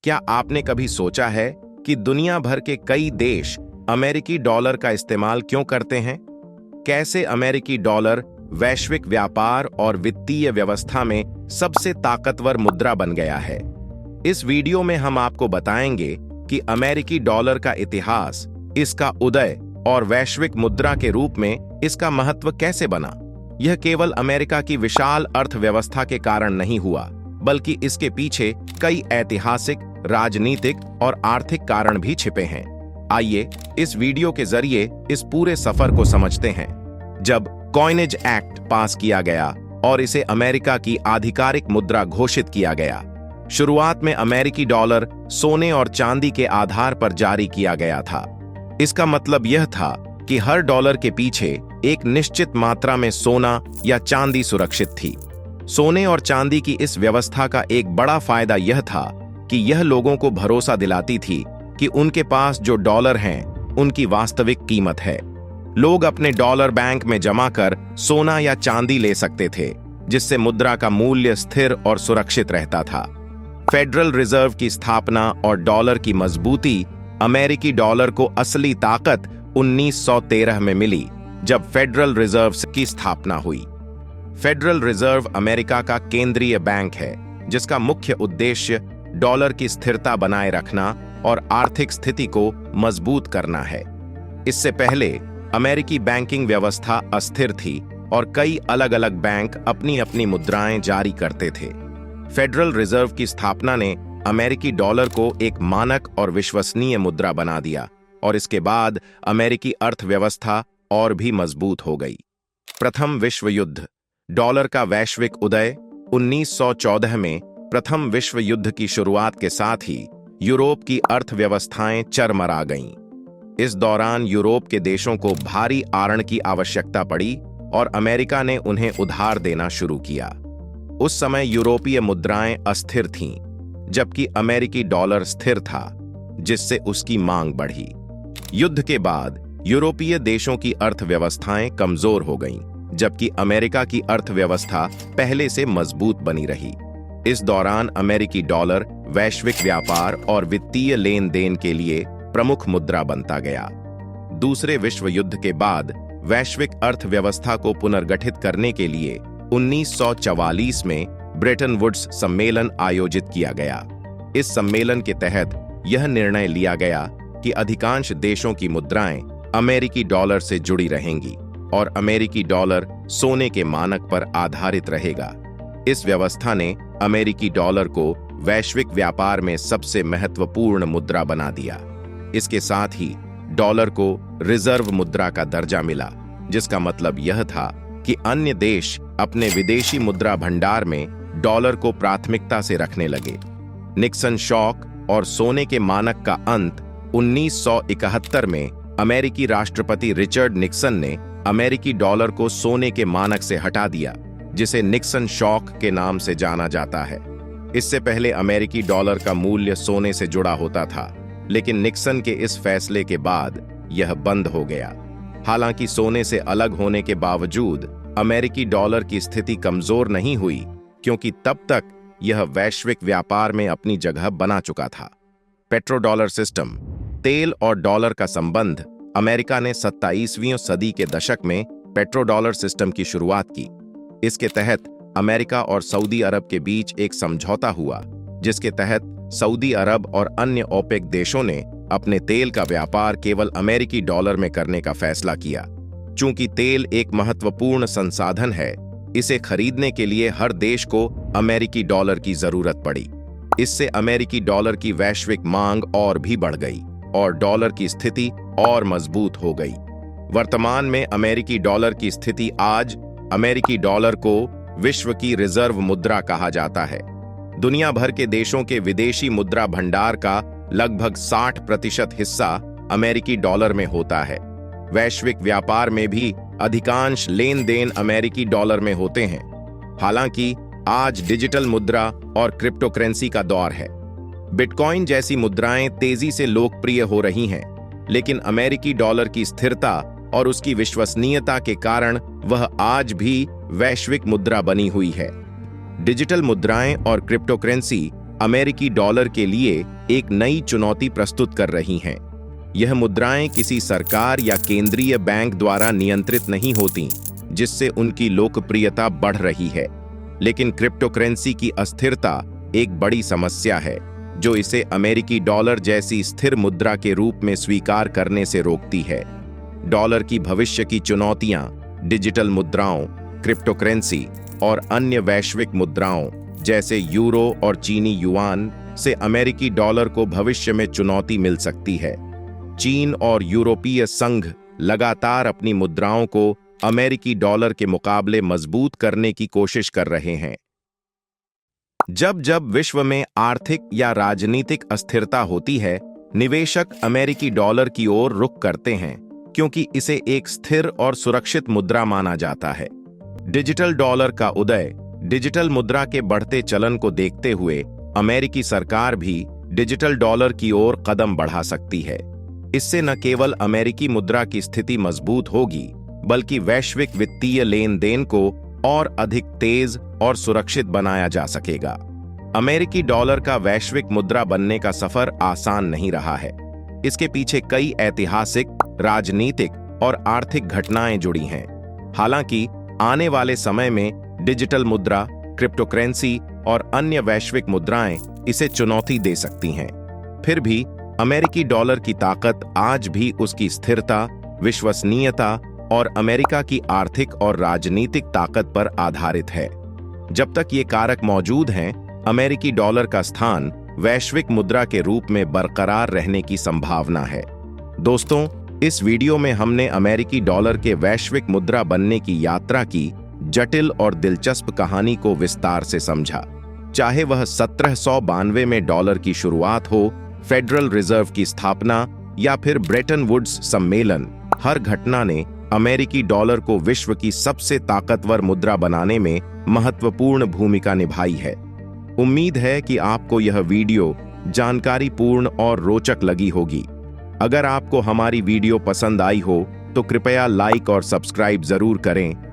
क्या आपने कभी सोचा है कि दुनिया भर के कई देश अमेरिकी डॉलर का इस्तेमाल क्यों करते हैं? कैसे अमेरिकी डॉलर वैश्विक व्यापार और वित्तीय व्यवस्था में सबसे ताकतवर मुद्रा बन गया है? इस वीडियो में हम आपको बताएंगे कि अमेरिकी डॉलर का इतिहास, इसका उदय और वैश्विक मुद्रा के रूप में इसका महत्व कैसे बना। यह केवल अमेरिका की विशाल अर्थव्यवस्था के कारण नहीं हुआ, बल्कि इसके पीछे कई ऐतिहासिक, राजनीतिक और आर्थिक कारण भी छिपे हैं। आइए इस वीडियो के जरिए इस पूरे सफर को समझते हैं। जब कॉइनेज एक्ट पास किया गया और इसे अमेरिका की आधिकारिक मुद्रा घोषित किया गया, शुरुआत में अमेरिकी डॉलर सोने और चांदी के आधार पर जारी किया गया था। इसका मतलब यह था कि हर डॉलर के पीछे एक निश्चित मात्रा में सोना या चांदी सुरक्षित थी। सोने और चांदी की इस व्यवस्था का एक बड़ा फायदा यह था कि यह लोगों को भरोसा दिलाती थी कि उनके पास जो डॉलर हैं, उनकी वास्तविक कीमत है। लोग अपने डॉलर बैंक में जमा कर सोना या चांदी ले सकते थे, जिससे मुद्रा का मूल्य स्थिर और सुरक्षित रहता था। फेडरल रिजर्व की स्थापना और डॉलर की मजबूती अमेरिकी डॉलर को असली ताकत 1913 में मिली, जब फेडरल रिजर्व की स्थापना हुई। फेडरल रिजर्व अमेरिका का केंद्रीय बैंक है, जिसका मुख्य उद्देश्य डॉलर की स्थिरता बनाए रखना और आर्थिक स्थिति को मजबूत करना है। इससे पहले अमेरिकी बैंकिंग व्यवस्था अस्थिर थी और कई अलग अलग बैंक अपनी अपनी मुद्राएं जारी करते थे। फेडरल रिजर्व की स्थापना ने अमेरिकी डॉलर को एक मानक और विश्वसनीय मुद्रा बना दिया और इसके बाद अमेरिकी अर्थव्यवस्था और भी मजबूत हो गई। प्रथम विश्व युद्ध, डॉलर का वैश्विक उदय। 1914 में प्रथम विश्व युद्ध की शुरुआत के साथ ही यूरोप की अर्थव्यवस्थाएं चरमरा गईं। इस दौरान यूरोप के देशों को भारी आरण की आवश्यकता पड़ी और अमेरिका ने उन्हें उधार देना शुरू किया। उस समय यूरोपीय मुद्राएं अस्थिर थीं, जबकि अमेरिकी डॉलर स्थिर था, जिससे उसकी मांग बढ़ी। युद्ध के बाद यूरोपीय देशों की अर्थव्यवस्थाएं कमजोर हो गईं, जबकि अमेरिका की अर्थव्यवस्था पहले से मजबूत बनी रही। इस दौरान अमेरिकी डॉलर वैश्विक व्यापार और वित्तीय लेन देन के लिए प्रमुख मुद्रा बनता गया। दूसरे विश्व युद्ध के बाद वैश्विक अर्थव्यवस्था को पुनर्गठित करने के लिए 1944 में ब्रेटन वुड्स सम्मेलन आयोजित किया गया। इस सम्मेलन के तहत यह निर्णय लिया गया कि अधिकांश देशों की मुद्राएं अमेरिकी डॉलर से जुड़ी रहेंगी और अमेरिकी डॉलर सोने के मानक पर आधारित रहेगा। इस व्यवस्था ने अमेरिकी डॉलर को वैश्विक व्यापार में सबसे महत्वपूर्ण मुद्रा बना दिया। इसके साथ ही डॉलर को रिजर्व मुद्रा का दर्जा मिला, जिसका मतलब यह था कि अन्य देश अपने विदेशी मुद्रा भंडार में डॉलर को प्राथमिकता से रखने लगे। निक्सन शॉक और सोने के मानक का अंत 1971 में अमेरिकी राष्ट्रपति रिचर्ड निक्सन ने अमेरिकी डॉलर को सोने के मानक से हटा दिया, जिसे निक्सन शॉक के नाम से जाना जाता है। इससे पहले अमेरिकी डॉलर का मूल्य सोने से जुड़ा होता था, लेकिन निक्सन के इस फैसले के बाद यह बंद हो गया। हालांकि सोने से अलग होने के बावजूद अमेरिकी डॉलर की स्थिति कमजोर नहीं हुई, क्योंकि तब तक यह वैश्विक व्यापार में अपनी जगह बना चुका था। पेट्रोडॉलर सिस्टम, तेल और डॉलर का संबंध। अमेरिका ने 27वीं सदी के दशक में पेट्रोडॉलर सिस्टम की शुरुआत की। इसके तहत अमेरिका और सऊदी अरब के बीच एक समझौता हुआ, जिसके तहत सऊदी अरब और अन्य ओपेक देशों ने अपने तेल का व्यापार केवल अमेरिकी डॉलर में करने का फैसला किया। चूंकि तेल एक महत्वपूर्ण संसाधन है, इसे खरीदने के लिए हर देश को अमेरिकी डॉलर की जरूरत पड़ी। इससे अमेरिकी डॉलर की वैश्विक मांग और भी बढ़ गई और डॉलर की स्थिति और मजबूत हो गई। वर्तमान में अमेरिकी डॉलर की स्थिति आज अमेरिकी डॉलर को विश्व की रिजर्व मुद्रा कहा जाता है। दुनिया भर के देशों के विदेशी मुद्रा भंडार का लगभग 60% हिस्सा अमेरिकी डॉलर में होता है। वैश्विक व्यापार में भी अधिकांश लेन देन अमेरिकी डॉलर में होते हैं। हालांकि आज डिजिटल मुद्रा और क्रिप्टोकरेंसी का दौर है। बिटकॉइन जैसी मुद्राएं तेजी से लोकप्रिय हो रही हैं, लेकिन अमेरिकी डॉलर की स्थिरता और उसकी विश्वसनीयता के कारण वह आज भी वैश्विक मुद्रा बनी हुई है। डिजिटल मुद्राएं और क्रिप्टोकरेंसी अमेरिकी डॉलर के लिए एक नई चुनौती प्रस्तुत कर रही हैं। यह मुद्राएं किसी सरकार या केंद्रीय बैंक द्वारा नियंत्रित नहीं होती, जिससे उनकी लोकप्रियता बढ़ रही है। लेकिन क्रिप्टोकरेंसी की अस्थिरता एक बड़ी समस्या है, जो इसे अमेरिकी डॉलर जैसी स्थिर मुद्रा के रूप में स्वीकार करने से रोकती है। डॉलर की भविष्य की चुनौतियां डिजिटल मुद्राओं, क्रिप्टोकरेंसी और अन्य वैश्विक मुद्राओं जैसे यूरो और चीनी युआन से अमेरिकी डॉलर को भविष्य में चुनौती मिल सकती है। चीन और यूरोपीय संघ लगातार अपनी मुद्राओं को अमेरिकी डॉलर के मुकाबले मजबूत करने की कोशिश कर रहे हैं। जब जब विश्व में आर्थिक या राजनीतिक अस्थिरता होती है, निवेशक अमेरिकी डॉलर की ओर रुख करते हैं, क्योंकि इसे एक स्थिर और सुरक्षित मुद्रा माना जाता है। डिजिटल डॉलर का उदय, डिजिटल मुद्रा के बढ़ते चलन को देखते हुए अमेरिकी सरकार भी डिजिटल डॉलर की ओर कदम बढ़ा सकती है। इससे न केवल अमेरिकी मुद्रा की स्थिति मजबूत होगी, बल्कि वैश्विक वित्तीय लेन देन को और अधिक तेज और सुरक्षित बनाया जा सकेगा। अमेरिकी डॉलर का वैश्विक मुद्रा बनने का सफर आसान नहीं रहा है। इसके पीछे कई ऐतिहासिक, राजनीतिक और आर्थिक घटनाएं जुड़ी हैं। हालांकि आने वाले समय में डिजिटल मुद्रा, क्रिप्टोकरेंसी और अन्य वैश्विक मुद्राएं इसे चुनौती दे सकती हैं। फिर भी अमेरिकी डॉलर की ताकत आज भी उसकी स्थिरता, विश्वसनीयता और अमेरिका की आर्थिक और राजनीतिक ताकत पर आधारित है। जब तक ये कारक मौजूद हैं, अमेरिकी डॉलर का स्थान वैश्विक मुद्रा के रूप में बरकरार रहने की संभावना है। दोस्तों, इस वीडियो में हमने अमेरिकी डॉलर के वैश्विक मुद्रा बनने की यात्रा की जटिल और दिलचस्प कहानी को विस्तार से समझा। चाहे वह 1792 में डॉलर की शुरुआत हो, फेडरल रिजर्व की स्थापना या फिर ब्रेटन वुड्स सम्मेलन, हर घटना ने अमेरिकी डॉलर को विश्व की सबसे ताकतवर मुद्रा बनाने में महत्वपूर्ण भूमिका निभाई है। उम्मीद है कि आपको यह वीडियो जानकारीपूर्ण और रोचक लगी होगी। अगर आपको हमारी वीडियो पसंद आई हो तो कृपया लाइक और सब्सक्राइब जरूर करें